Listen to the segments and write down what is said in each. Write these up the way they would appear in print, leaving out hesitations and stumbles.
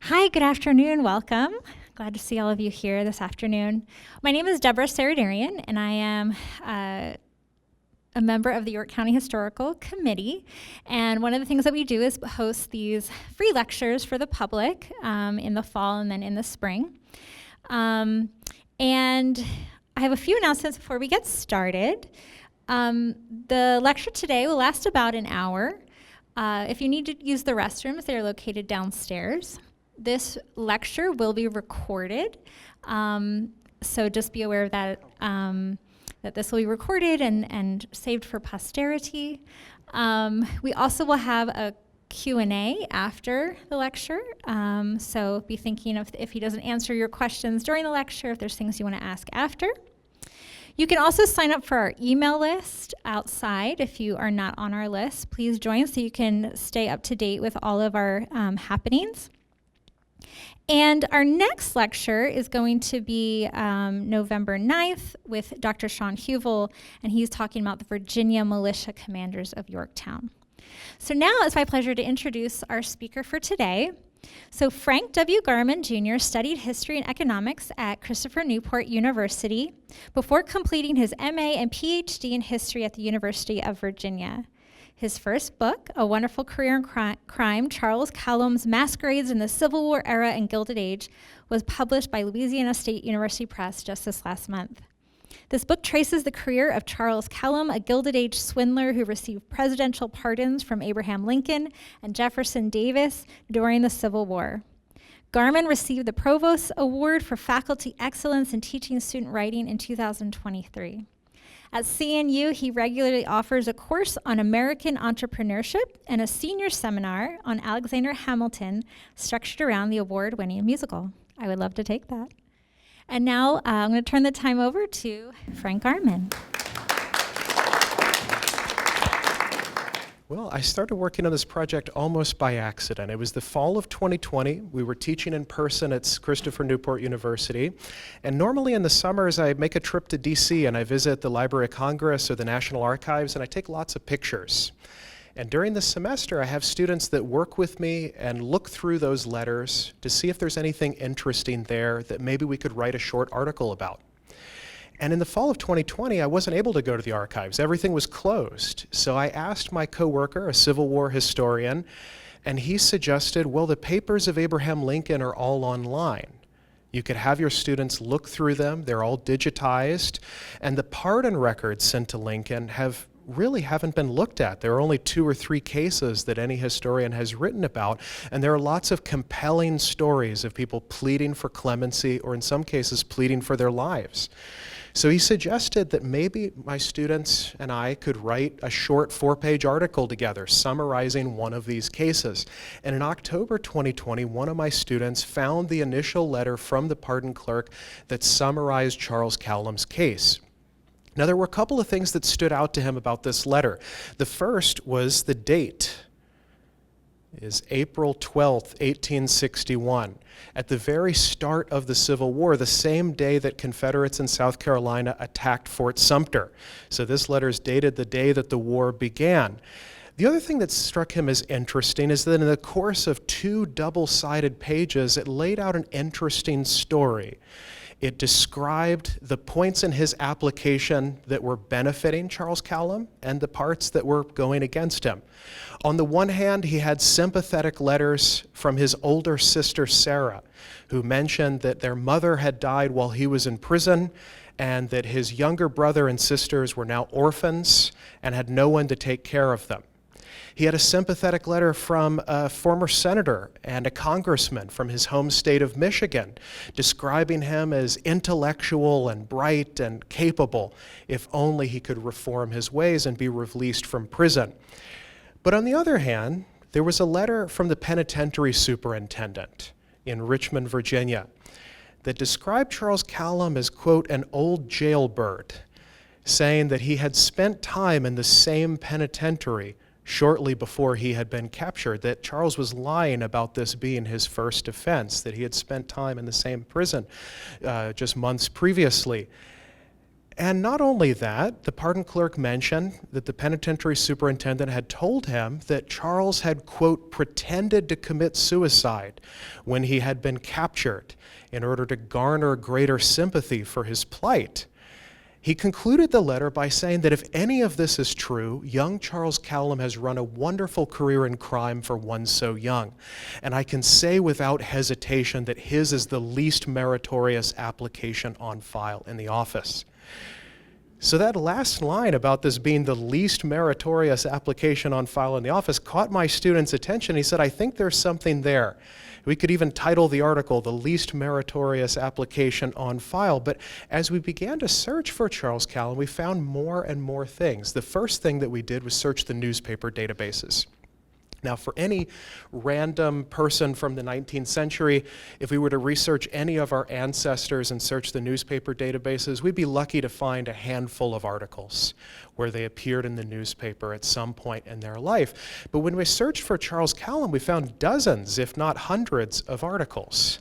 Hi, good afternoon. Welcome. Glad to see all of you here this afternoon. My name is Deborah Saradarian, and I am a member of the York County Historical Committee. And one of the things that we do is host these free lectures for the public in the fall and then in the spring. And I have a few announcements before we get started. The lecture today will last about an hour. If you need to use the restrooms, they are located downstairs. This lecture will be recorded, so just be aware of that, that this will be recorded and saved for posterity. We also will have a Q&A after the lecture, so be thinking of if he doesn't answer your questions during the lecture, if there's things you want to ask after. You can also sign up for our email list outside. If you are not on our list, please join so you can stay up to date with all of our happenings. And our next lecture is going to be November 9th with Dr. Sean Huvel, and he's talking about the Virginia Militia Commanders of Yorktown. So now it's my pleasure to introduce our speaker for today. So Frank W. Garman Jr. studied history and economics at Christopher Newport University before completing his MA and PhD in history at the University of Virginia. His first book, A Wonderful Career in Crime, Charles Cowlam's Masquerades in the Civil War Era and Gilded Age, was published by Louisiana State University Press just this last month. This book traces the career of Charles Cowlam, a Gilded Age swindler who received presidential pardons from Abraham Lincoln and Jefferson Davis during the Civil War. Garman received the Provost Award for Faculty Excellence in Teaching Student Writing in 2023. At CNU, he regularly offers a course on American entrepreneurship and a senior seminar on Alexander Hamilton structured around the award-winning musical. I would love to take that. And now I'm going to turn the time over to Frank Garman. Well, I started working on this project almost by accident. It was the fall of 2020. We were teaching in person at Christopher Newport University. And normally in the summers, I make a trip to DC and I visit the Library of Congress or the National Archives and I take lots of pictures. And during the semester, I have students that work with me and look through those letters to see if there's anything interesting there that maybe we could write a short article about. And in the fall of 2020, I wasn't able to go to the archives. Everything was closed. So I asked my coworker, a Civil War historian, and he suggested, well, the papers of Abraham Lincoln are all online. You could have your students look through them. They're all digitized. And the pardon records sent to Lincoln really haven't been looked at. There are only 2 or 3 cases that any historian has written about, and there are lots of compelling stories of people pleading for clemency or in some cases pleading for their lives. So he suggested that maybe my students and I could write a short 4-page article together summarizing one of these cases. And in October 2020, one of my students found the initial letter from the pardon clerk that summarized Charles Cowlam's case. Now, there were a couple of things that stood out to him about this letter. The first was the date. It is April 12th, 1861. At the very start of the Civil War, the same day that Confederates in South Carolina attacked Fort Sumter. So this letter is dated the day that the war began. The other thing that struck him as interesting is that in the course of 2 double-sided pages, it laid out an interesting story. It described the points in his application that were benefiting Charles Cowlam and the parts that were going against him. On the one hand, he had sympathetic letters from his older sister, Sarah, who mentioned that their mother had died while he was in prison and that his younger brother and sisters were now orphans and had no one to take care of them. He had a sympathetic letter from a former senator and a congressman from his home state of Michigan, describing him as intellectual and bright and capable, if only he could reform his ways and be released from prison. But on the other hand, there was a letter from the penitentiary superintendent in Richmond, Virginia, that described Charles Cowlam as, quote, an old jailbird, saying that he had spent time in the same penitentiary shortly before he had been captured, that Charles was lying about this being his first offense, that he had spent time in the same prison just months previously. And not only that, the pardon clerk mentioned that the penitentiary superintendent had told him that Charles had, quote, pretended to commit suicide when he had been captured in order to garner greater sympathy for his plight. He concluded the letter by saying that if any of this is true, young Charles Cowlam has run a wonderful career in crime for one so young. And I can say without hesitation that his is the least meritorious application on file in the office. So that last line about this being the least meritorious application on file in the office caught my student's attention. He said, I think there's something there. We could even title the article, The Least Meritorious Application on File. But as we began to search for Charles Cowlam, we found more and more things. The first thing that we did was search the newspaper databases. Now, for any random person from the 19th century, if we were to research any of our ancestors and search the newspaper databases, we'd be lucky to find a handful of articles where they appeared in the newspaper at some point in their life. But when we searched for Charles Cowlam, we found dozens, if not hundreds, of articles.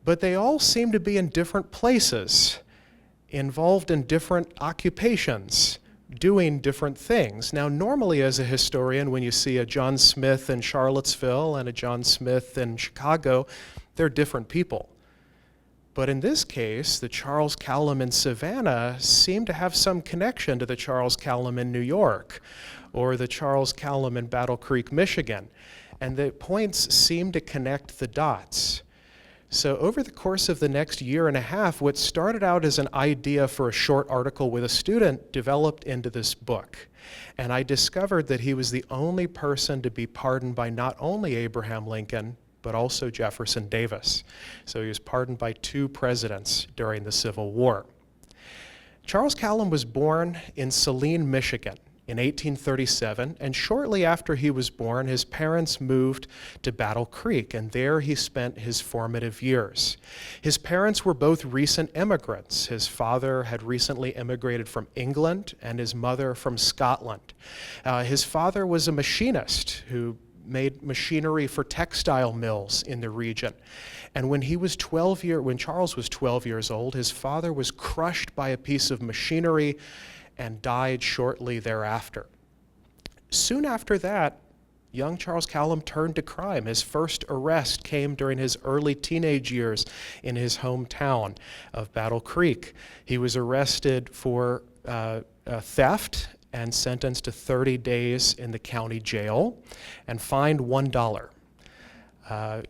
But they all seem to be in different places, involved in different occupations, doing different things. Now, normally as a historian, when you see a John Smith in Charlottesville and a John Smith in Chicago, they're different people. But in this case, the Charles Cowlam in Savannah seemed to have some connection to the Charles Cowlam in New York or the Charles Cowlam in Battle Creek, Michigan. And the points seem to connect the dots. So over the course of the next year and a half, what started out as an idea for a short article with a student developed into this book. And I discovered that he was the only person to be pardoned by not only Abraham Lincoln, but also Jefferson Davis. So he was pardoned by 2 presidents during the Civil War. Charles Cowlam was born in Saline, Michigan, in 1837, and shortly after he was born, his parents moved to Battle Creek, and there he spent his formative years. His parents were both recent immigrants. His father had recently immigrated from England, and his mother from Scotland. His father was a machinist who made machinery for textile mills in the region. And when Charles was 12 years old, his father was crushed by a piece of machinery and died shortly thereafter. Soon after that, young Charles Cowlam turned to crime. His first arrest came during his early teenage years in his hometown of Battle Creek. He was arrested for theft and sentenced to 30 days in the county jail and fined $1.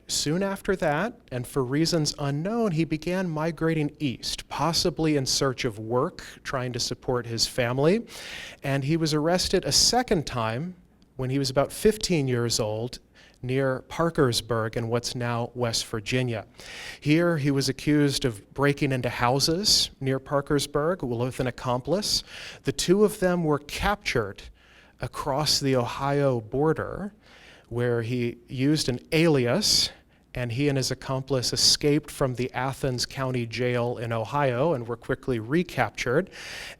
Soon after that, and for reasons unknown, he began migrating east, possibly in search of work, trying to support his family. And he was arrested a second time when he was about 15 years old near Parkersburg in what's now West Virginia. Here he was accused of breaking into houses near Parkersburg with an accomplice. The 2 of them were captured across the Ohio border, where he used an alias, and he and his accomplice escaped from the Athens County Jail in Ohio and were quickly recaptured.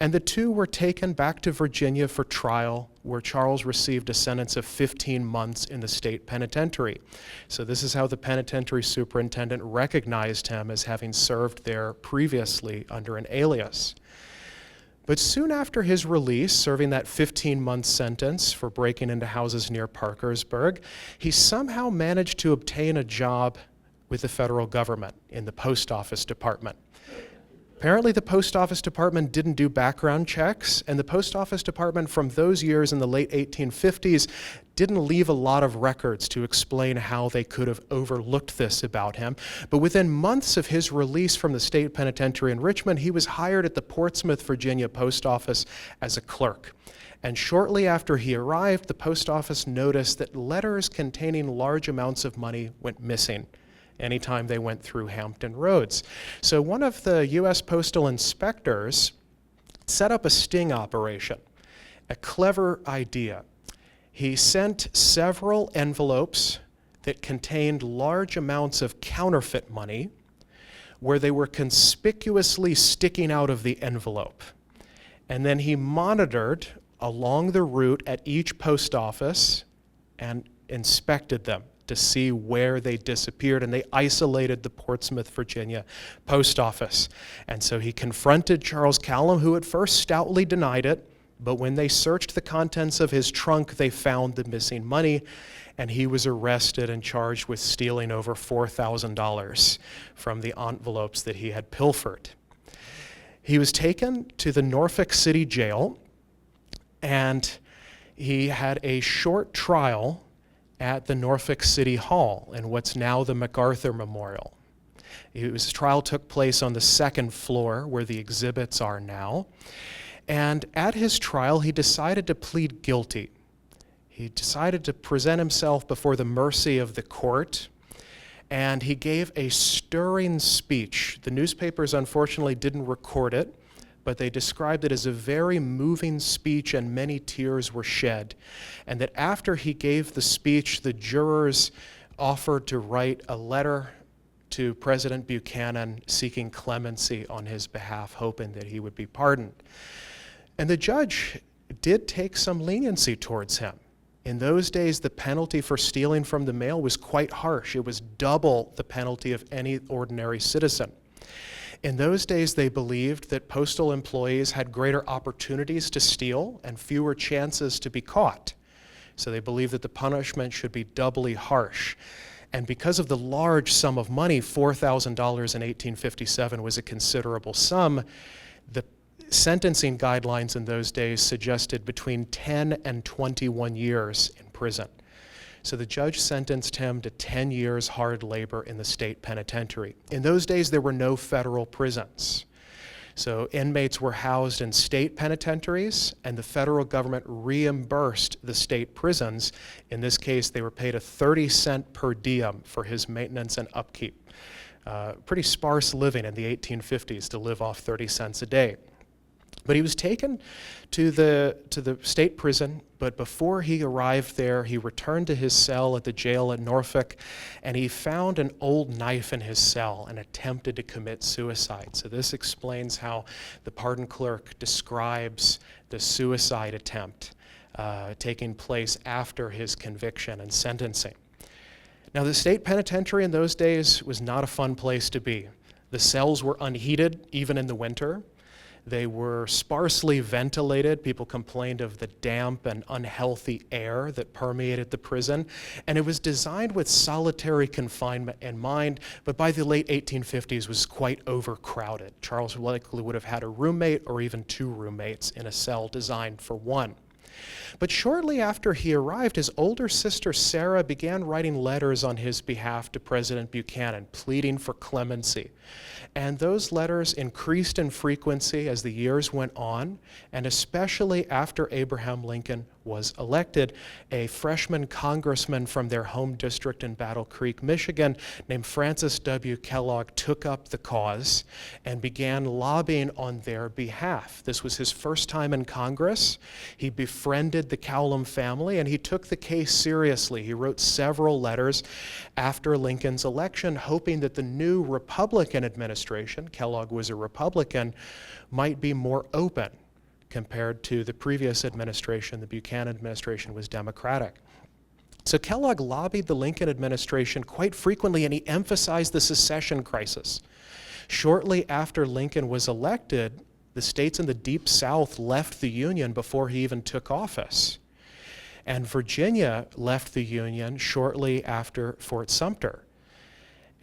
And the 2 were taken back to Virginia for trial, where Charles received a sentence of 15 months in the state penitentiary. So this is how the penitentiary superintendent recognized him as having served there previously under an alias. But soon after his release, serving that 15-month sentence for breaking into houses near Parkersburg, he somehow managed to obtain a job with the federal government in the post office department. Apparently the post office department didn't do background checks, and the post office department from those years in the late 1850s didn't leave a lot of records to explain how they could have overlooked this about him. But within months of his release from the state penitentiary in Richmond, he was hired at the Portsmouth, Virginia post office as a clerk. And shortly after he arrived, the post office noticed that letters containing large amounts of money went missing anytime they went through Hampton Roads. So one of the U.S. postal inspectors set up a sting operation, a clever idea. He sent several envelopes that contained large amounts of counterfeit money where they were conspicuously sticking out of the envelope. And then he monitored along the route at each post office and inspected them to see where they disappeared, and they isolated the Portsmouth, Virginia post office. And so he confronted Charles Cowlam, who at first stoutly denied it, but when they searched the contents of his trunk, they found the missing money, and he was arrested and charged with stealing over $4,000 from the envelopes that he had pilfered. He was taken to the Norfolk City Jail, and he had a short trial at the Norfolk City Hall in what's now the MacArthur Memorial. His trial took place on the second floor where the exhibits are now. And at his trial, he decided to plead guilty. He decided to present himself before the mercy of the court, and he gave a stirring speech. The newspapers, unfortunately, didn't record it, but they described it as a very moving speech, and many tears were shed. And that after he gave the speech, the jurors offered to write a letter to President Buchanan seeking clemency on his behalf, hoping that he would be pardoned. And the judge did take some leniency towards him. In those days, the penalty for stealing from the mail was quite harsh. It was double the penalty of any ordinary citizen. In those days, they believed that postal employees had greater opportunities to steal and fewer chances to be caught. So they believed that the punishment should be doubly harsh. And because of the large sum of money, $4,000 in 1857 was a considerable sum, the sentencing guidelines in those days suggested between 10 and 21 years in prison. So the judge sentenced him to 10 years hard labor in the state penitentiary. In those days, there were no federal prisons. So inmates were housed in state penitentiaries, and the federal government reimbursed the state prisons. In this case, they were paid a 30-cent per diem for his maintenance and upkeep. Pretty sparse living in the 1850s to live off 30 cents a day. But he was taken to the state prison, but before he arrived there, he returned to his cell at the jail at Norfolk, and he found an old knife in his cell and attempted to commit suicide. So this explains how the pardon clerk describes the suicide attempt taking place after his conviction and sentencing. Now, the state penitentiary in those days was not a fun place to be. The cells were unheated, even in the winter. They were sparsely ventilated. People complained of the damp and unhealthy air that permeated the prison. And it was designed with solitary confinement in mind, but by the late 1850s was quite overcrowded. Charles likely would have had a roommate or even two roommates in a cell designed for one. But shortly after he arrived, his older sister Sarah began writing letters on his behalf to President Buchanan, pleading for clemency. And those letters increased in frequency as the years went on, and especially after Abraham Lincoln was elected, a freshman congressman from their home district in Battle Creek, Michigan, named Francis W. Kellogg, took up the cause and began lobbying on their behalf. This was his first time in Congress. He befriended the Cowlam family, and he took the case seriously. He wrote several letters after Lincoln's election, hoping that the new Republican administration, Kellogg was a Republican, might be more open compared to the previous administration. The Buchanan administration was Democratic. So Kellogg lobbied the Lincoln administration quite frequently, and he emphasized the secession crisis. Shortly after Lincoln was elected, the states in the Deep South left the Union before he even took office. And Virginia left the Union shortly after Fort Sumter.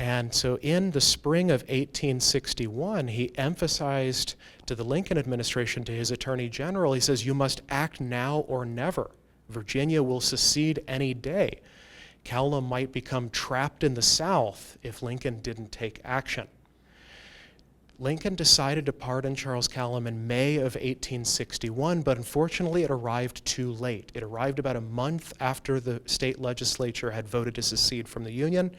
And so in the spring of 1861, he emphasized to the Lincoln administration, to his attorney general, he says, "You must act now or never. Virginia will secede any day. Cowlam might become trapped in the South if Lincoln didn't take action." Lincoln decided to pardon Charles Cowlam in May of 1861, but unfortunately it arrived too late. It arrived about a month after the state legislature had voted to secede from the Union,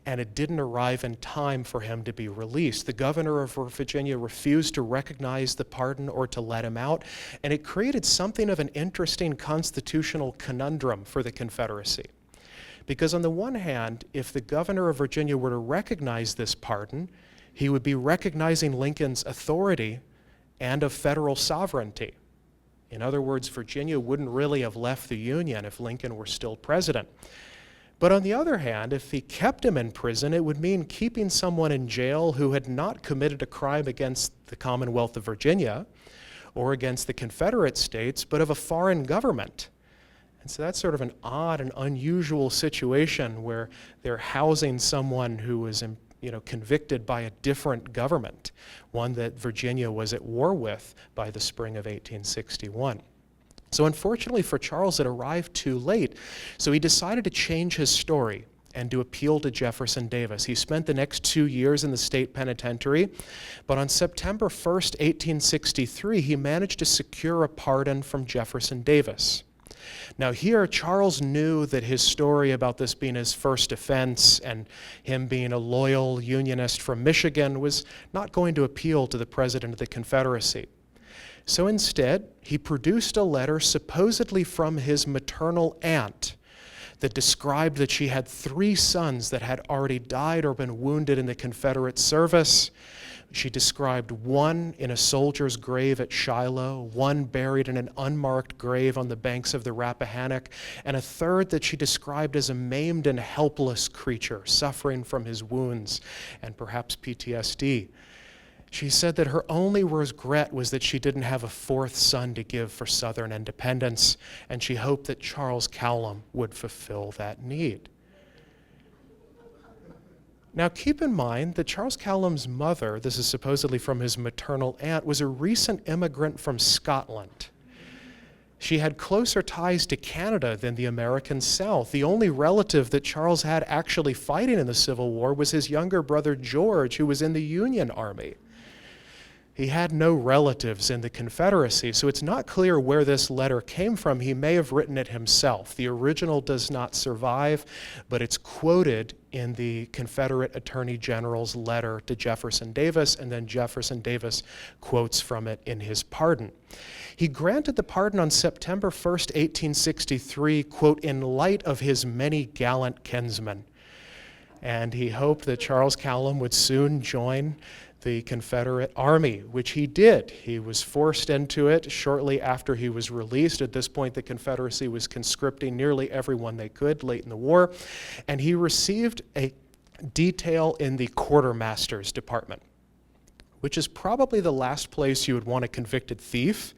and it didn't arrive in time for him to be released. The governor of Virginia refused to recognize the pardon or to let him out, and it created something of an interesting constitutional conundrum for the Confederacy. Because on the one hand, if the governor of Virginia were to recognize this pardon, he would be recognizing Lincoln's authority and of federal sovereignty. In other words, Virginia wouldn't really have left the Union if Lincoln were still president. But on the other hand, if he kept him in prison, it would mean keeping someone in jail who had not committed a crime against the Commonwealth of Virginia or against the Confederate States, but of a foreign government. And so that's sort of an odd and unusual situation where they're housing someone who was convicted by a different government, one that Virginia was at war with by the spring of 1861. So unfortunately for Charles, it arrived too late. So he decided to change his story and to appeal to Jefferson Davis. He spent the next 2 years in the state penitentiary, but on September 1st, 1863, he managed to secure a pardon from Jefferson Davis. Now here, Charles knew that his story about this being his first offense and him being a loyal Unionist from Michigan was not going to appeal to the President of the Confederacy. So instead, he produced a letter supposedly from his maternal aunt that described that she had 3 sons that had already died or been wounded in the Confederate service. She described one in a soldier's grave at Shiloh, one buried in an unmarked grave on the banks of the Rappahannock, and a third that she described as a maimed and helpless creature suffering from his wounds and perhaps PTSD. She said that her only regret was that she didn't have a 4th son to give for Southern independence, and she hoped that Charles Cowlam would fulfill that need. Now keep in mind that Charles Cowlam's mother, this is supposedly from his maternal aunt, was a recent immigrant from Scotland. She had closer ties to Canada than the American South. The only relative that Charles had actually fighting in the Civil War was his younger brother George, who was in the Union Army. He had no relatives in the Confederacy, so it's not clear where this letter came from. He may have written it himself. The original does not survive, but it's quoted in the Confederate Attorney General's letter to Jefferson Davis, and then Jefferson Davis quotes from it in his pardon. He granted the pardon on September 1st, 1863, quote, in light of his many gallant kinsmen. And he hoped that Charles Cowlam would soon join the Confederate Army, which he did. He was forced into it shortly after he was released. At this point, the Confederacy was conscripting nearly everyone they could late in the war, and he received a detail in the quartermaster's department, which is probably the last place you would want a convicted thief.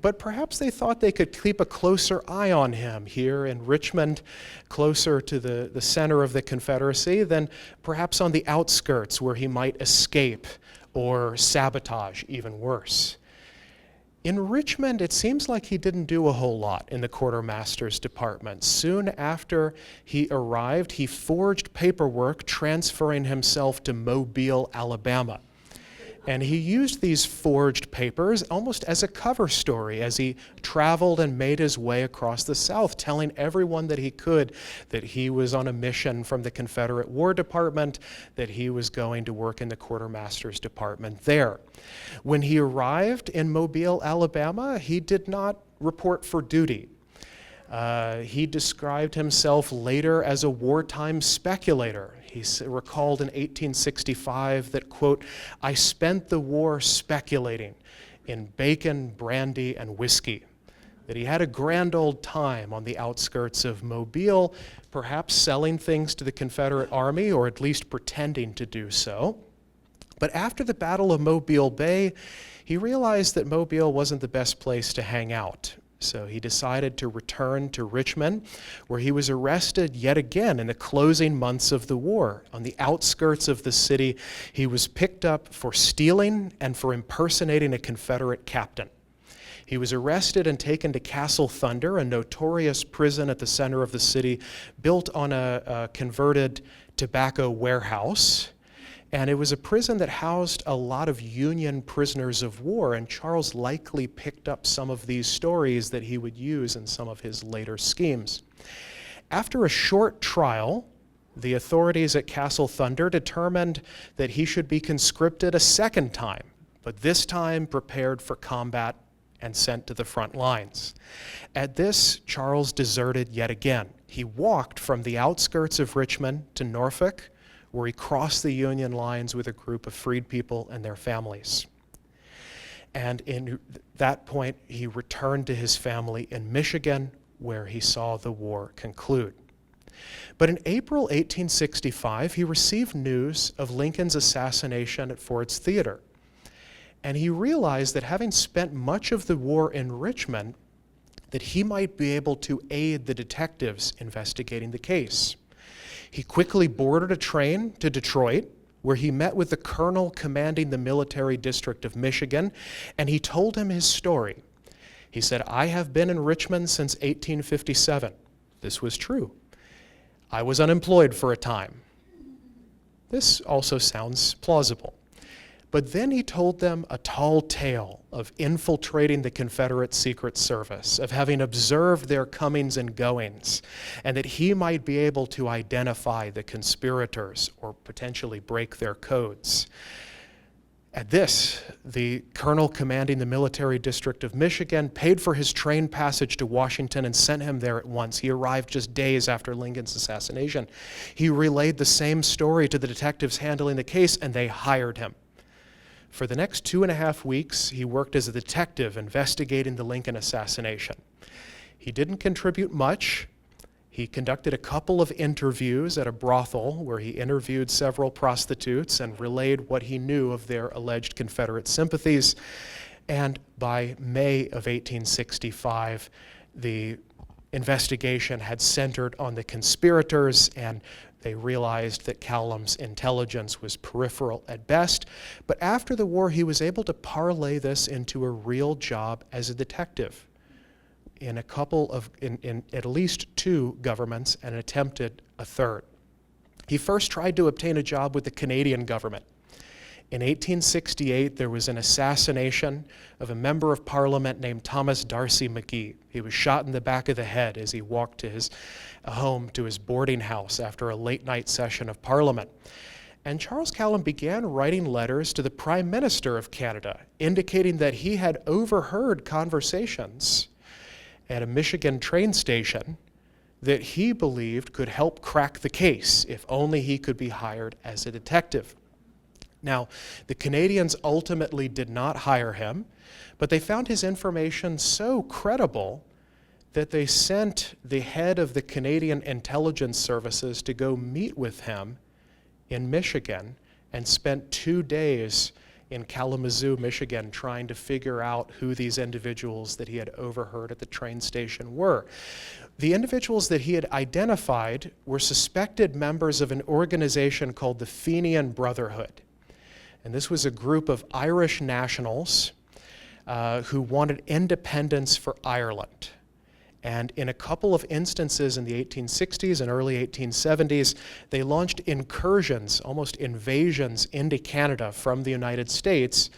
But perhaps they thought they could keep a closer eye on him here in Richmond, closer to the center of the Confederacy, than perhaps on the outskirts where he might escape or sabotage, even worse. In Richmond, it seems like he didn't do a whole lot in the quartermaster's department. Soon after he arrived, he forged paperwork transferring himself to Mobile, Alabama. And he used these forged papers almost as a cover story as he traveled and made his way across the South, telling everyone that he could that he was on a mission from the Confederate War Department, that he was going to work in the quartermaster's department there. When he arrived in Mobile, Alabama, he did not report for duty. He described himself later as a wartime speculator. He recalled in 1865 that, quote, I spent the war speculating in bacon, brandy, and whiskey. That he had a grand old time on the outskirts of Mobile, perhaps selling things to the Confederate Army, or at least pretending to do so. But after the Battle of Mobile Bay, he realized that Mobile wasn't the best place to hang out. So he decided to return to Richmond, where he was arrested yet again in the closing months of the war. On the outskirts of the city, he was picked up for stealing and for impersonating a Confederate captain. He was arrested and taken to Castle Thunder, a notorious prison at the center of the city, built on a converted tobacco warehouse. And it was a prison that housed a lot of Union prisoners of war, and Charles likely picked up some of these stories that he would use in some of his later schemes. After a short trial, the authorities at Castle Thunder determined that he should be conscripted a second time, but this time prepared for combat and sent to the front lines. At this, Charles deserted yet again. He walked from the outskirts of Richmond to Norfolk, where he crossed the Union lines with a group of freed people and their families. And in that point, he returned to his family in Michigan, where he saw the war conclude. But in April 1865, he received news of Lincoln's assassination at Ford's Theater. And he realized that having spent much of the war in Richmond, that he might be able to aid the detectives investigating the case. He quickly boarded a train to Detroit, where he met with the colonel commanding the military district of Michigan, and he told him his story. He said, "I have been in Richmond since 1857. This was true. I was unemployed for a time." This also sounds plausible. But then he told them a tall tale of infiltrating the Confederate Secret Service, of having observed their comings and goings, and that he might be able to identify the conspirators or potentially break their codes. At this, the colonel commanding the military district of Michigan paid for his train passage to Washington and sent him there at once. He arrived just days after Lincoln's assassination. He relayed the same story to the detectives handling the case, and they hired him. For the next 2.5 weeks, he worked as a detective investigating the Lincoln assassination. He didn't contribute much. He conducted a couple of interviews at a brothel where he interviewed several prostitutes and relayed what he knew of their alleged Confederate sympathies. And by May of 1865, the investigation had centered on the conspirators, and they realized that Cowlam's intelligence was peripheral at best. But after the war, he was able to parlay this into a real job as a detective in at least 2 governments, and attempted a third. He first tried to obtain a job with the Canadian government. In 1868, there was an assassination of a member of Parliament named Thomas D'Arcy McGee. He was shot in the back of the head as he walked to his home, to his boarding house after a late-night session of Parliament. And Charles Cowlam began writing letters to the Prime Minister of Canada, indicating that he had overheard conversations at a Michigan train station that he believed could help crack the case if only he could be hired as a detective. Now, the Canadians ultimately did not hire him, but they found his information so credible that they sent the head of the Canadian intelligence services to go meet with him in Michigan, and spent 2 days in Kalamazoo, Michigan, trying to figure out who these individuals that he had overheard at the train station were. The individuals that he had identified were suspected members of an organization called the Fenian Brotherhood. And this was a group of Irish nationals who wanted independence for Ireland. And in a couple of instances in the 1860s and early 1870s, they launched incursions, almost invasions, into Canada from the United States.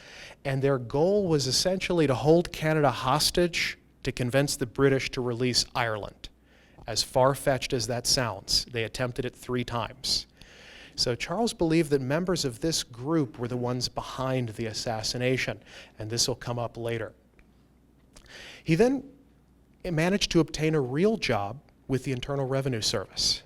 And their goal was essentially to hold Canada hostage to convince the British to release Ireland. As far-fetched as that sounds, they attempted it 3 times. So Charles believed that members of this group were the ones behind the assassination, and this will come up later. He then managed to obtain a real job with the Internal Revenue Service.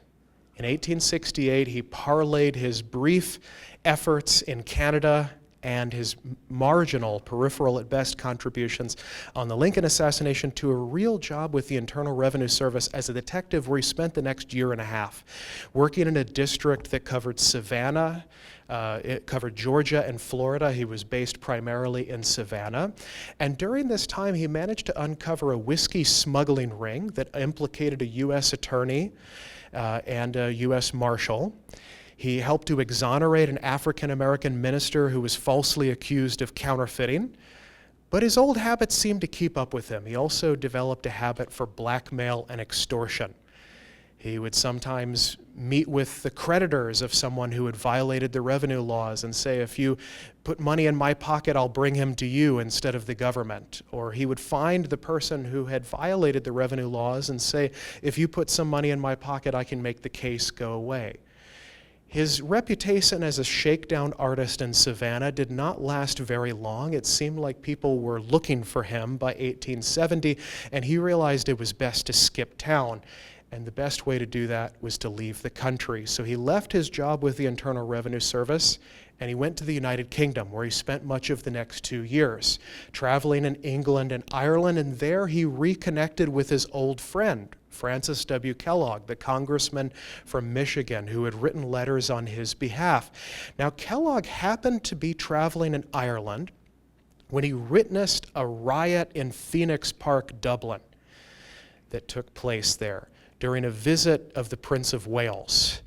In 1868, he parlayed his brief efforts in Canada and his marginal, peripheral at best, contributions on the Lincoln assassination to a real job with the Internal Revenue Service as a detective, where he spent the next 1.5 years working in a district that covered Savannah. It covered Georgia and Florida. He was based primarily in Savannah. And during this time, he managed to uncover a whiskey smuggling ring that implicated a U.S. attorney and a U.S. marshal. He helped to exonerate an African-American minister who was falsely accused of counterfeiting. But his old habits seemed to keep up with him. He also developed a habit for blackmail and extortion. He would sometimes meet with the creditors of someone who had violated the revenue laws and say, "If you put money in my pocket, I'll bring him to you instead of the government." Or he would find the person who had violated the revenue laws and say, "If you put some money in my pocket, I can make the case go away." His reputation as a shakedown artist in Savannah did not last very long. It seemed like people were looking for him by 1870, and he realized it was best to skip town. And the best way to do that was to leave the country. So he left his job with the Internal Revenue Service and he went to the United Kingdom, where he spent much of the next 2 years, traveling in England and Ireland, and there he reconnected with his old friend, Francis W. Kellogg, the congressman from Michigan who had written letters on his behalf. Now, Kellogg happened to be traveling in Ireland when he witnessed a riot in Phoenix Park, Dublin, that took place there during a visit of the Prince of Wales.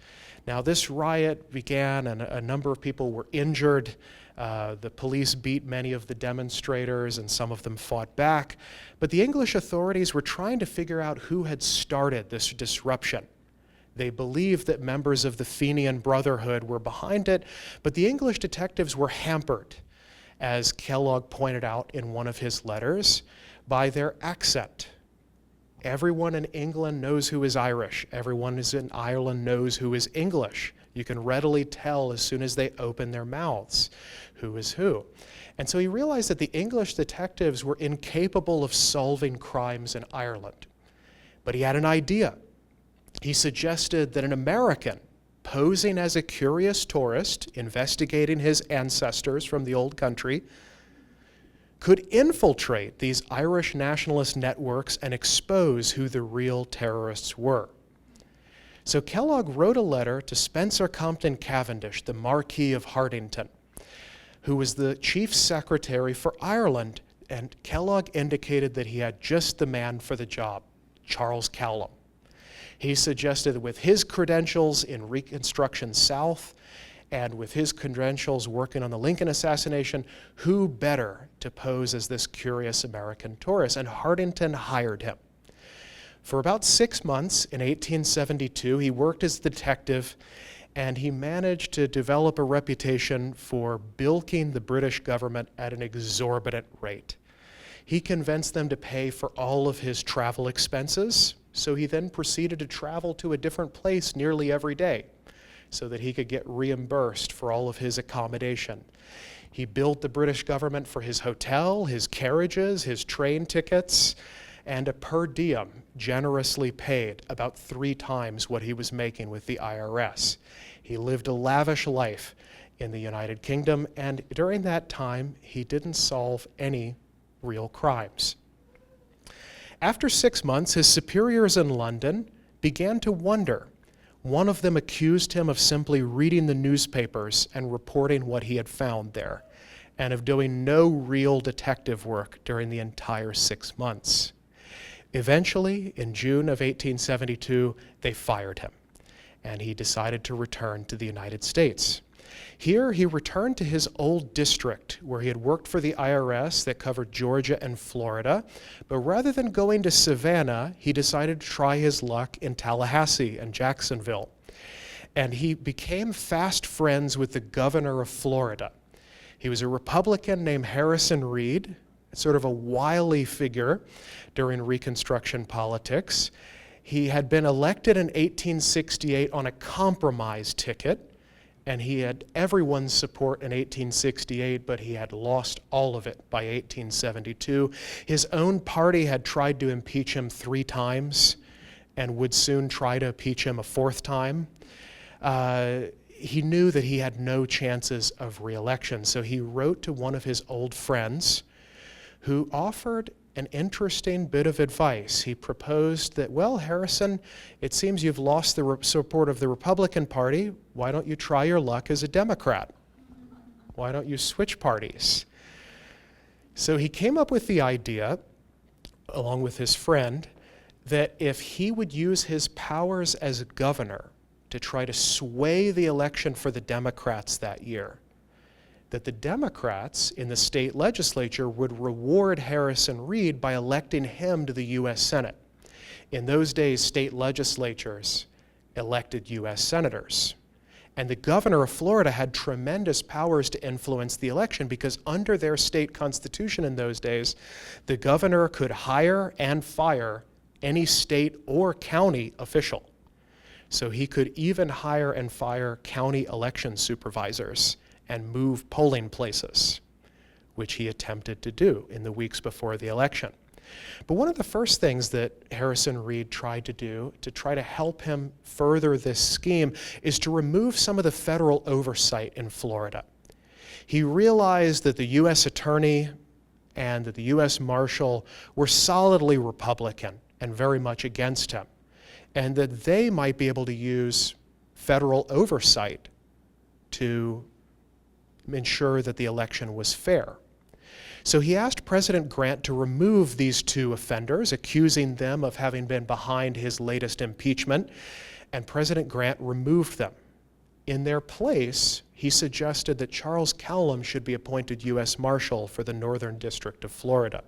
Now, this riot began and a number of people were injured. The police beat many of the demonstrators and some of them fought back. But the English authorities were trying to figure out who had started this disruption. They believed that members of the Fenian Brotherhood were behind it, but the English detectives were hampered, as Kellogg pointed out in one of his letters, by their accent. Everyone in England knows who is Irish. Everyone who's in Ireland knows who is English. You can readily tell as soon as they open their mouths who is who. And so he realized that the English detectives were incapable of solving crimes in Ireland. But he had an idea. He suggested that an American, posing as a curious tourist, investigating his ancestors from the old country, could infiltrate these Irish nationalist networks and expose who the real terrorists were. So Kellogg wrote a letter to Spencer Compton Cavendish, the Marquis of Hartington, who was the chief secretary for Ireland, and Kellogg indicated that he had just the man for the job, Charles Cowlam. He suggested that with his credentials in Reconstruction South and with his credentials working on the Lincoln assassination, who better to pose as this curious American tourist? And Hartington hired him. For about 6 months in 1872, he worked as a detective, and he managed to develop a reputation for bilking the British government at an exorbitant rate. He convinced them to pay for all of his travel expenses, so he then proceeded to travel to a different place nearly every day, so that he could get reimbursed for all of his accommodation. He billed the British government for his hotel, his carriages, his train tickets, and a per diem generously paid, about 3 times what he was making with the IRS. He lived a lavish life in the United Kingdom, and during that time, he didn't solve any real crimes. After 6 months, his superiors in London began to wonder. One of them accused him of simply reading the newspapers and reporting what he had found there, and of doing no real detective work during the entire 6 months. Eventually, in June of 1872, they fired him, and he decided to return to the United States. Here, he returned to his old district where he had worked for the IRS that covered Georgia and Florida, but rather than going to Savannah, he decided to try his luck in Tallahassee and Jacksonville. And he became fast friends with the governor of Florida. He was a Republican named Harrison Reed, sort of a wily figure during Reconstruction politics. He had been elected in 1868 on a compromise ticket, and he had everyone's support in 1868, but he had lost all of it by 1872. His own party had tried to impeach him 3 times and would soon try to impeach him a 4th time. He knew that he had no chances of re-election, so he wrote to one of his old friends who offered an interesting bit of advice. He proposed that, well, Harrison, it seems you've lost the support of the Republican Party. Why don't you try your luck as a Democrat? Why don't you switch parties? So he came up with the idea, along with his friend, that if he would use his powers as a governor to try to sway the election for the Democrats that year, that the Democrats in the state legislature would reward Harrison Reed by electing him to the U.S. Senate. In those days, state legislatures elected U.S. senators. And the governor of Florida had tremendous powers to influence the election because under their state constitution in those days, the governor could hire and fire any state or county official. So he could even hire and fire county election supervisors and move polling places, which he attempted to do in the weeks before the election. But one of the first things that Harrison Reed tried to do to try to help him further this scheme is to remove some of the federal oversight in Florida. He realized that the U.S. Attorney and that the U.S. Marshal were solidly Republican and very much against him, and that they might be able to use federal oversight to ensure that the election was fair. So he asked President Grant to remove these two offenders, accusing them of having been behind his latest impeachment, and President Grant removed them. In their place, he suggested that Charles Cowlam should be appointed U.S. Marshal for the Northern District of Florida.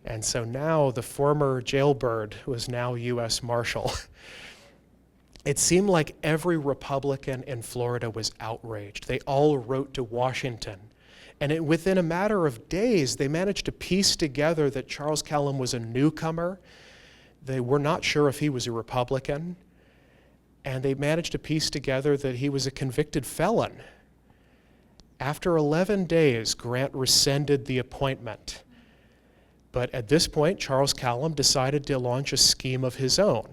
And so now the former jailbird was now U.S. Marshal. It seemed like every Republican in Florida was outraged. They all wrote to Washington. And within a matter of days, they managed to piece together that Charles Cowlam was a newcomer. They were not sure if he was a Republican. And they managed to piece together that he was a convicted felon. After 11 days, Grant rescinded the appointment. But at this point, Charles Cowlam decided to launch a scheme of his own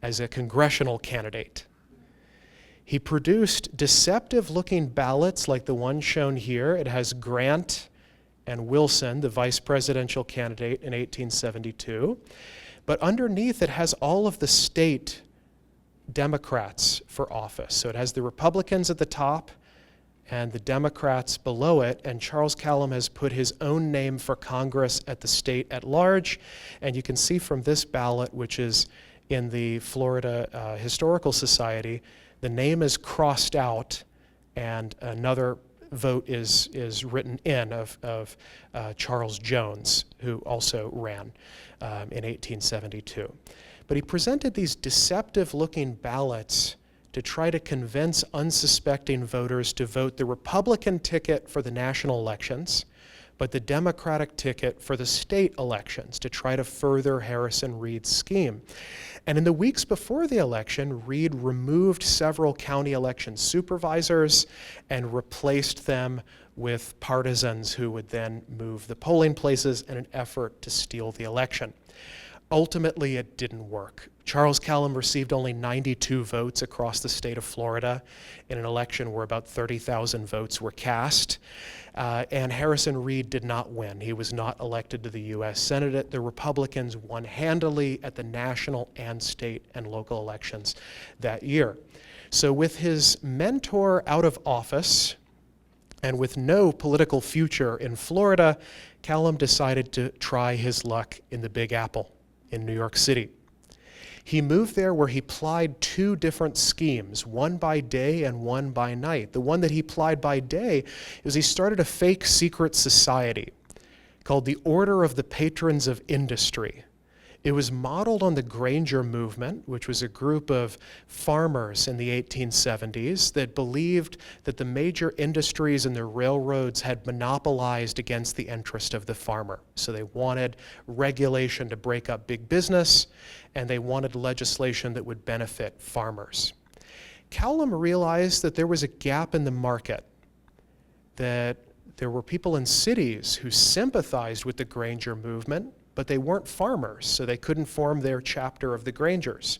as a congressional candidate. He produced deceptive-looking ballots like the one shown here. It has Grant and Wilson, the vice presidential candidate in 1872. But underneath it has all of the state Democrats for office. So it has the Republicans at the top and the Democrats below it, and Charles Cowlam has put his own name for Congress at the state at large. And you can see from this ballot, which is in the Florida Historical Society, the name is crossed out, and another vote is written in of Charles Jones, who also ran in 1872. But he presented these deceptive-looking ballots to try to convince unsuspecting voters to vote the Republican ticket for the national elections, but the Democratic ticket for the state elections to try to further Harrison Reed's scheme. And in the weeks before the election, Reed removed several county election supervisors and replaced them with partisans who would then move the polling places in an effort to steal the election. Ultimately, it didn't work. Charles Cowlam received only 92 votes across the state of Florida in an election where about 30,000 votes were cast. And Harrison Reed did not win. He was not elected to the U.S. Senate. The Republicans won handily at the national and state and local elections that year. So with his mentor out of office and with no political future in Florida, Cowlam decided to try his luck in the Big Apple in New York City. He moved there where he plied two different schemes, one by day and one by night. The one that he plied by day is he started a fake secret society called the Order of the Patrons of Industry. It was modeled on the Granger movement, which was a group of farmers in the 1870s that believed that the major industries and the railroads had monopolized against the interest of the farmer. So they wanted regulation to break up big business, and they wanted legislation that would benefit farmers. Cowlam realized that there was a gap in the market, that there were people in cities who sympathized with the Granger movement, but they weren't farmers, so they couldn't form their chapter of the Grangers.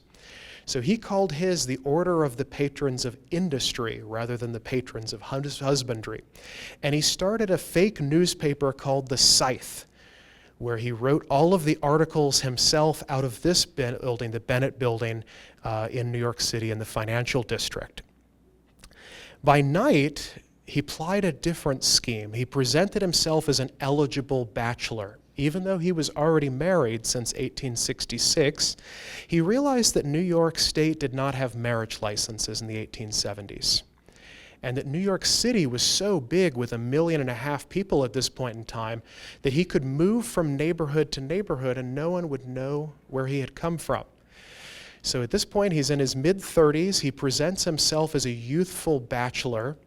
So he called his the Order of the Patrons of Industry rather than the Patrons of Husbandry. And he started a fake newspaper called The Scythe, where he wrote all of the articles himself out of this building, the Bennett Building in New York City in the financial district. By night, he plied a different scheme. He presented himself as an eligible bachelor. Even though he was already married since 1866, he realized that New York State did not have marriage licenses in the 1870s, and that New York City was so big with 1.5 million people at this point in time that he could move from neighborhood to neighborhood and no one would know where he had come from. So at this point, he's in his mid-30s. He presents himself as a youthful bachelor,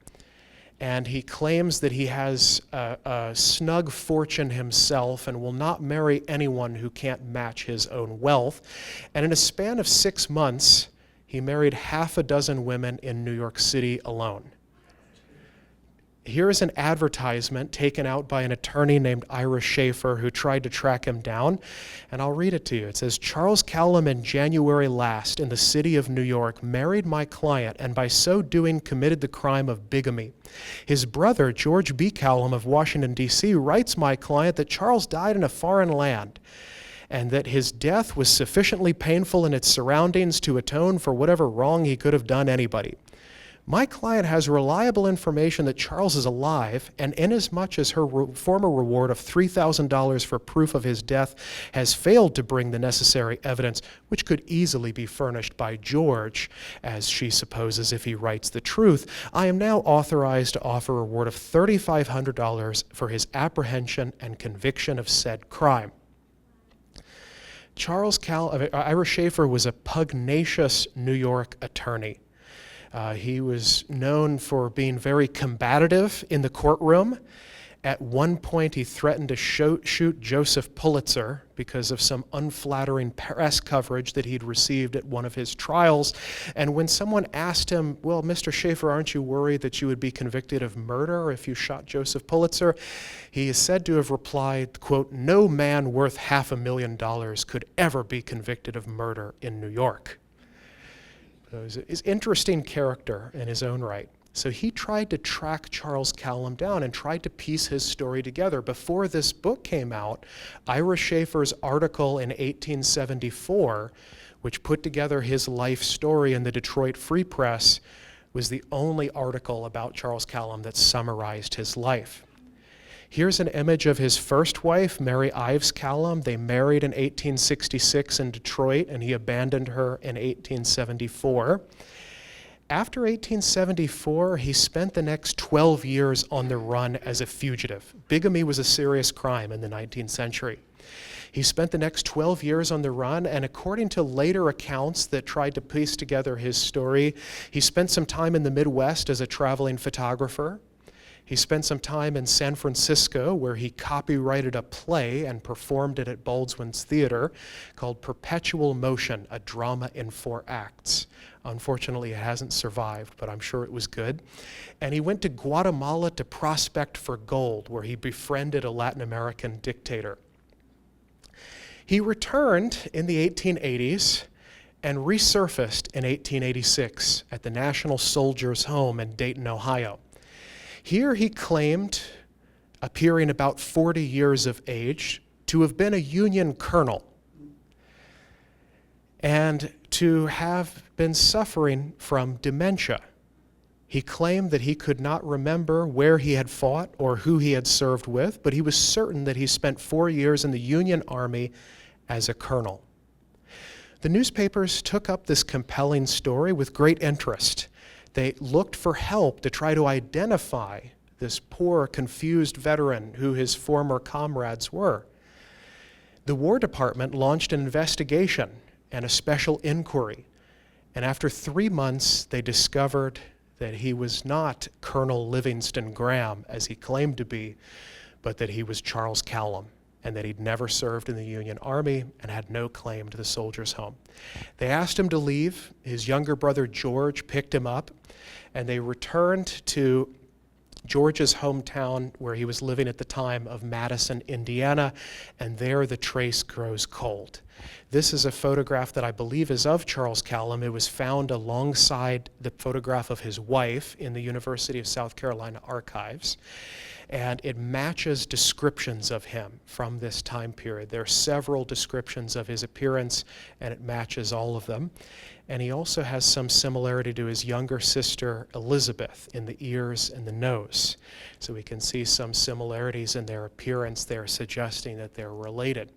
and he claims that he has a snug fortune himself and will not marry anyone who can't match his own wealth. And in a span of 6 months, he married 6 women in New York City alone. Here is an advertisement taken out by an attorney named Ira Schaefer who tried to track him down, and I'll read it to you. It says, Charles Cowlam in January last in the city of New York married my client and by so doing committed the crime of bigamy. His brother, George B. Cowlam of Washington, D.C., writes my client that Charles died in a foreign land and that his death was sufficiently painful in its surroundings to atone for whatever wrong he could have done anybody. My client has reliable information that Charles is alive, and inasmuch as her former reward of $3,000 for proof of his death has failed to bring the necessary evidence, which could easily be furnished by George, as she supposes if he writes the truth, I am now authorized to offer a reward of $3,500 for his apprehension and conviction of said crime. Ira Schaefer was a pugnacious New York attorney. He was known for being very combative in the courtroom. At one point, he threatened to shoot Joseph Pulitzer because of some unflattering press coverage that he'd received at one of his trials. And when someone asked him, well, Mr. Schaefer, aren't you worried that you would be convicted of murder if you shot Joseph Pulitzer? He is said to have replied, quote, no man worth $500,000 could ever be convicted of murder in New York. He's an interesting character in his own right. So he tried to track Charles Cowlam down and tried to piece his story together. Before this book came out, Ira Schaefer's article in 1874, which put together his life story in the Detroit Free Press, was the only article about Charles Cowlam that summarized his life. Here's an image of his first wife, Mary Ives Cowlam. They married in 1866 in Detroit, and he abandoned her in 1874. After 1874, he spent the next 12 years on the run as a fugitive. Bigamy was a serious crime in the 19th century. He spent the next 12 years on the run, and according to later accounts that tried to piece together his story, he spent some time in the Midwest as a traveling photographer. He spent some time in San Francisco where he copyrighted a play and performed it at Baldwin's Theater called Perpetual Motion, a drama in 4 acts. Unfortunately, it hasn't survived, but I'm sure it was good. And he went to Guatemala to prospect for gold, where he befriended a Latin American dictator. He returned in the 1880s and resurfaced in 1886 at the National Soldiers' Home in Dayton, Ohio. Here he claimed, appearing about 40 years of age, to have been a Union colonel and to have been suffering from dementia. He claimed that he could not remember where he had fought or who he had served with, but he was certain that he spent 4 years in the Union Army as a colonel. The newspapers took up this compelling story with great interest. They looked for help to try to identify this poor, confused veteran who his former comrades were. The War Department launched an investigation and a special inquiry, and after 3 months, they discovered that he was not Colonel Livingston Graham, as he claimed to be, but that he was Charles Cowlam, and that he'd never served in the Union Army and had no claim to the Soldiers' Home. They asked him to leave. His younger brother George picked him up, and they returned to George's hometown where he was living at the time of Madison, Indiana, and there the trace grows cold. This is a photograph that I believe is of Charles Cowlam. It was found alongside the photograph of his wife in the University of South Carolina archives, and it matches descriptions of him from this time period. There are several descriptions of his appearance, and it matches all of them. And he also has some similarity to his younger sister, Elizabeth, in the ears and the nose. So we can see some similarities in their appearance there, suggesting that they're related.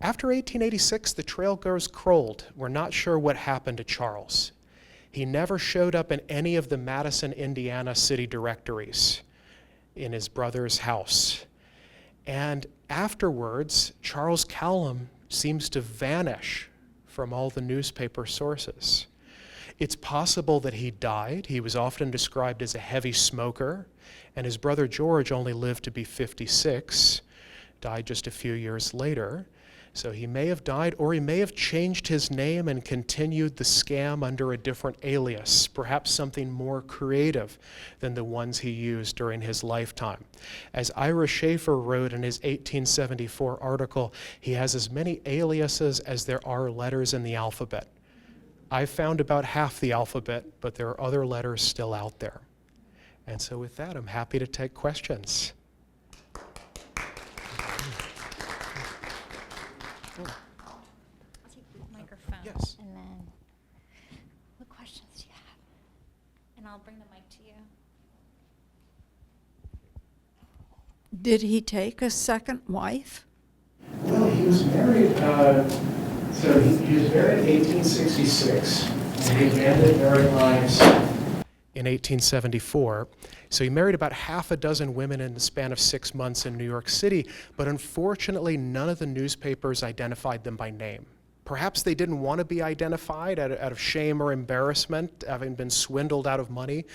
After 1886, the trail goes cold. We're not sure what happened to Charles. He never showed up in any of the Madison, Indiana city directories in his brother's house. And afterwards, Charles Cowlam seems to vanish from all the newspaper sources. It's possible that he died. He was often described as a heavy smoker, and his brother George only lived to be 56, died just a few years later. So he may have died, or he may have changed his name and continued the scam under a different alias, perhaps something more creative than the ones he used during his lifetime. As Ira Schaefer wrote in his 1874 article, he has as many aliases as there are letters in the alphabet. I've found about half the alphabet, but there are other letters still out there. And so with that, I'm happy to take questions. I'll take the microphone. Yes. And then, what questions do you have? And I'll bring the mic to you. Did he take a second wife? Well, he was married, he was married in 1866, and he abandoned married lives in 1874. So he married about half a dozen women in the span of 6 months in New York City, but unfortunately none of the newspapers identified them by name. Perhaps they didn't want to be identified out of shame or embarrassment, having been swindled out of money.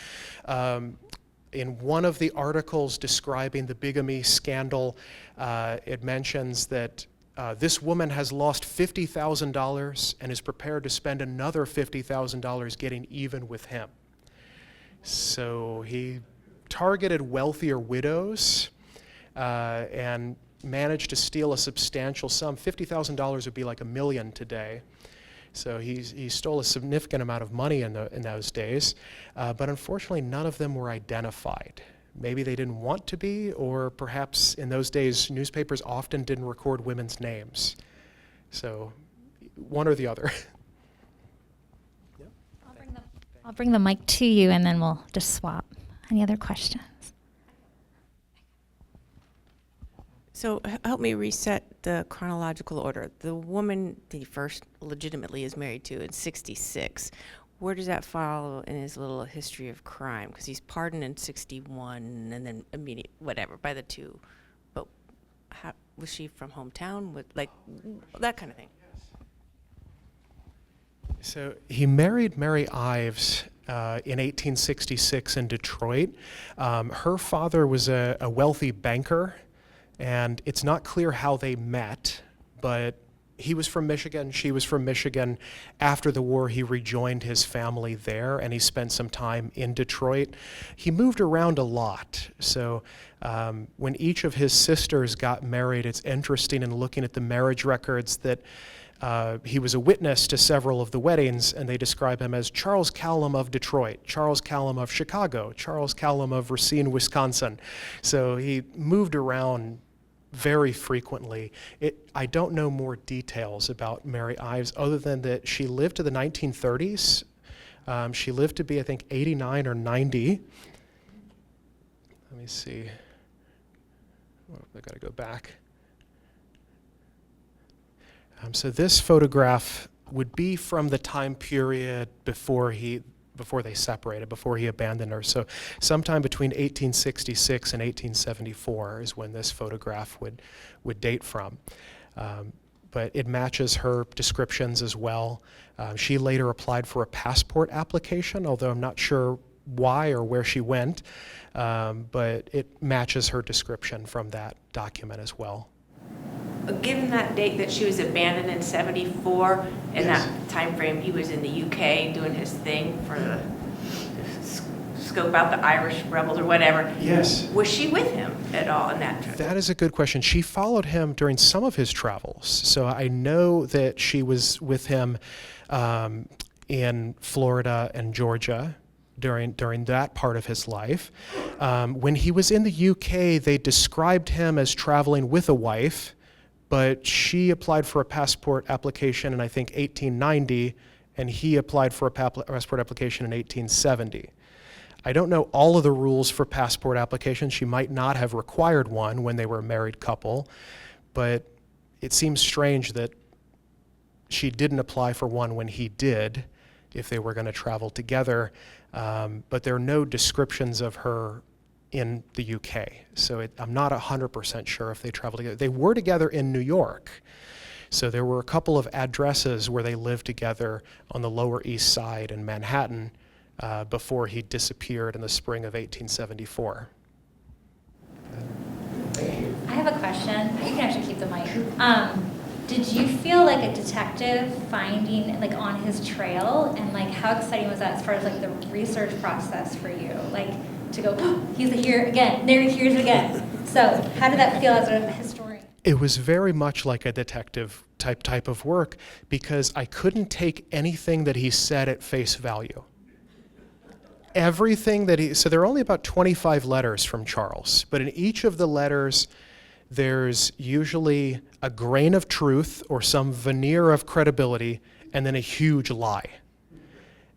In one of the articles describing the bigamy scandal, it mentions that this woman has lost $50,000 and is prepared to spend another $50,000 getting even with him. So he targeted wealthier widows and managed to steal a substantial sum. $50,000 would be like $1 million today. So he stole a significant amount of money in those days, but unfortunately none of them were identified. Maybe they didn't want to be, or perhaps in those days newspapers often didn't record women's names. So one or the other. I'll bring the mic to you, and then we'll just swap. Any other questions? So help me reset the chronological order. The woman that he first legitimately is married to in 66, where does that fall in his little history of crime? Because he's pardoned in 61 and then immediate, whatever, by the two. But how, was she from hometown? With, like, that kind of thing. So he married Mary Ives in 1866 in Detroit. Her father was a wealthy banker, and it's not clear how they met, but he was from Michigan, she was from Michigan. After the war, he rejoined his family there, and he spent some time in Detroit. He moved around a lot. So when each of his sisters got married, it's interesting in looking at the marriage records that he was a witness to several of the weddings, and they describe him as Charles Cowlam of Detroit, Charles Cowlam of Chicago, Charles Cowlam of Racine, Wisconsin. So he moved around very frequently. I don't know more details about Mary Ives other than that she lived to the 1930s. She lived to be, I think, 89 or 90. Let me see. Oh, I gotta go back. So this photograph would be from the time period before they separated, before he abandoned her. So sometime between 1866 and 1874 is when this photograph would date from. But it matches her descriptions as well. She later applied for a passport application, although I'm not sure why or where she went, but it matches her description from that document as well. Given that date that she was abandoned in 74, in Yes. that time frame, he was in the UK doing his thing for the scope out the Irish rebels or whatever. Yes. Was she with him at all in that trip? That is a good question. She followed him during some of his travels. So I know that she was with him in Florida and Georgia during that part of his life. When he was in the UK, they described him as traveling with a wife, but she applied for a passport application in, I think, 1890, and he applied for a passport application in 1870. I don't know all of the rules for passport applications. She might not have required one when they were a married couple, but it seems strange that she didn't apply for one when he did, if they were going to travel together. But there are no descriptions of her in the UK. So I'm not 100% sure if they traveled together. They were together in New York. So there were a couple of addresses where they lived together on the Lower East Side in Manhattan before he disappeared in the spring of 1874. I have a question. You can actually keep the mic. Did you feel like a detective finding, like, on his trail? And, like, how exciting was that as far as, like, the research process for you? Like, to go, oh, he's here again, there he hears it again. So how did that feel as a historian? It was very much like a detective type of work because I couldn't take anything that he said at face value. Everything that so there are only about 25 letters from Charles, but in each of the letters, there's usually a grain of truth or some veneer of credibility and then a huge lie.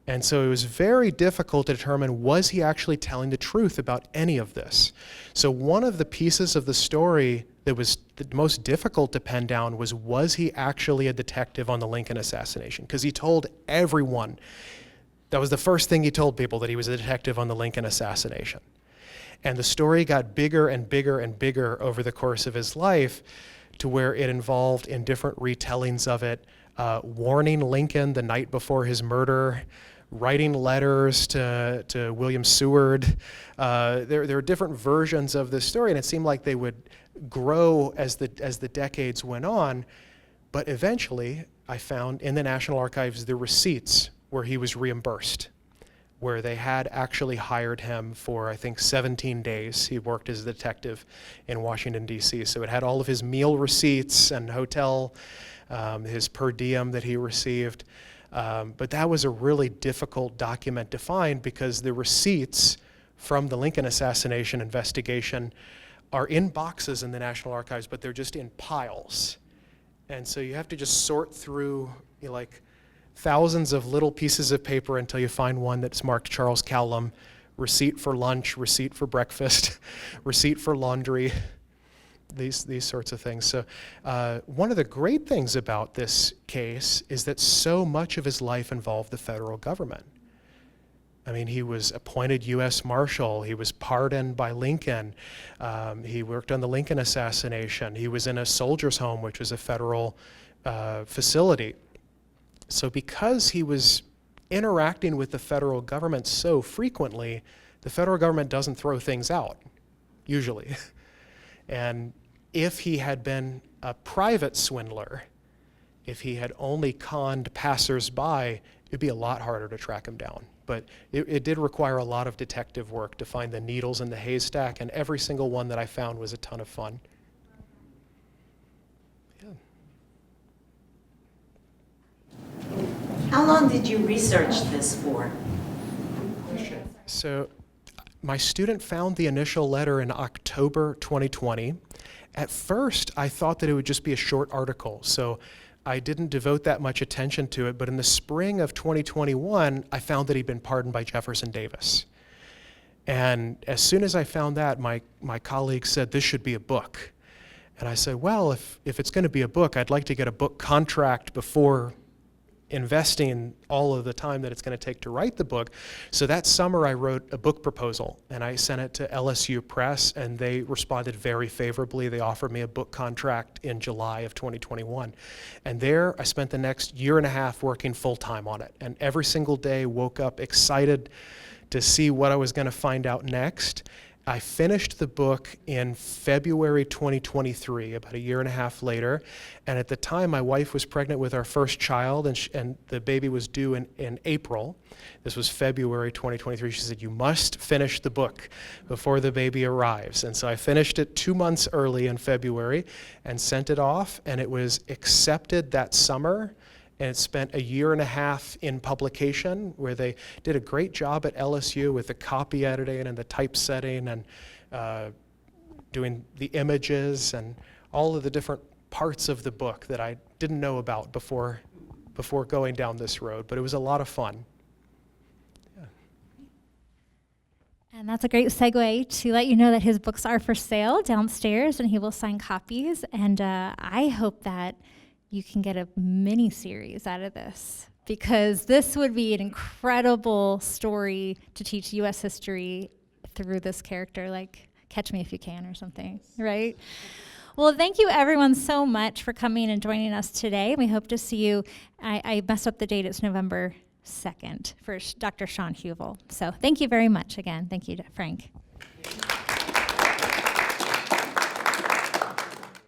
And so it was very difficult to determine, was he actually telling the truth about any of this? So one of the pieces of the story that was the most difficult to pin down was he actually a detective on the Lincoln assassination? Because he told everyone, that was the first thing he told people, that he was a detective on the Lincoln assassination. And the story got bigger and bigger and bigger over the course of his life to where it involved, in different retellings of it, warning Lincoln the night before his murder, writing letters to William Seward. There are different versions of this story, and it seemed like they would grow as the decades went on. But eventually, I found in the National Archives the receipts where he was reimbursed, where they had actually hired him for, I think, 17 days. He worked as a detective in Washington, D.C. So it had all of his meal receipts and hotel, his per diem that he received. But that was a really difficult document to find because the receipts from the Lincoln assassination investigation are in boxes in the National Archives, but they're just in piles. And so you have to just sort through, like, thousands of little pieces of paper until you find one that's marked Charles Cowlam, receipt for lunch, receipt for breakfast, receipt for laundry, these sorts of things. So one of the great things about this case is that so much of his life involved the federal government. I mean, he was appointed U.S. Marshal. He was pardoned by Lincoln. He worked on the Lincoln assassination. He was in a soldier's home, which was a federal facility. So because he was interacting with the federal government so frequently, the federal government doesn't throw things out, usually. And if he had been a private swindler, if he had only conned passersby, it'd be a lot harder to track him down. But it did require a lot of detective work to find the needles in the haystack, and every single one that I found was a ton of fun. How long did you research this for? So my student found the initial letter in October 2020. At first, I thought that it would just be a short article, so I didn't devote that much attention to it, but in the spring of 2021, I found that he'd been pardoned by Jefferson Davis. And as soon as I found that, my colleague said, this should be a book. And I said, well, if it's going to be a book, I'd like to get a book contract before investing all of the time that it's going to take to write the book. So that summer I wrote a book proposal and I sent it to LSU Press, and they responded very favorably. They offered me a book contract in July of 2021. And there I spent the next year and a half working full-time on it, and every single day woke up excited to see what I was going to find out next. I finished the book in February 2023, about a year and a half later. And at the time, my wife was pregnant with our first child, and the baby was due in April. This was February 2023. She said, you must finish the book before the baby arrives. And so I finished it 2 months early in February and sent it off, and it was accepted that summer. And it spent a year and a half in publication, where they did a great job at LSU with the copy editing and the typesetting and doing the images and all of the different parts of the book that I didn't know about before going down this road. But it was a lot of fun. Yeah. And that's a great segue to let you know that his books are for sale downstairs, and he will sign copies. And I hope that you can get a mini series out of this, because this would be an incredible story to teach U.S. history through this character, like Catch Me If You Can or something, right? Well, thank you everyone so much for coming and joining us today. We hope to see you. I messed up the date. It's November 2nd for Dr. Sean Huvel. So thank you very much again. Thank you, Frank.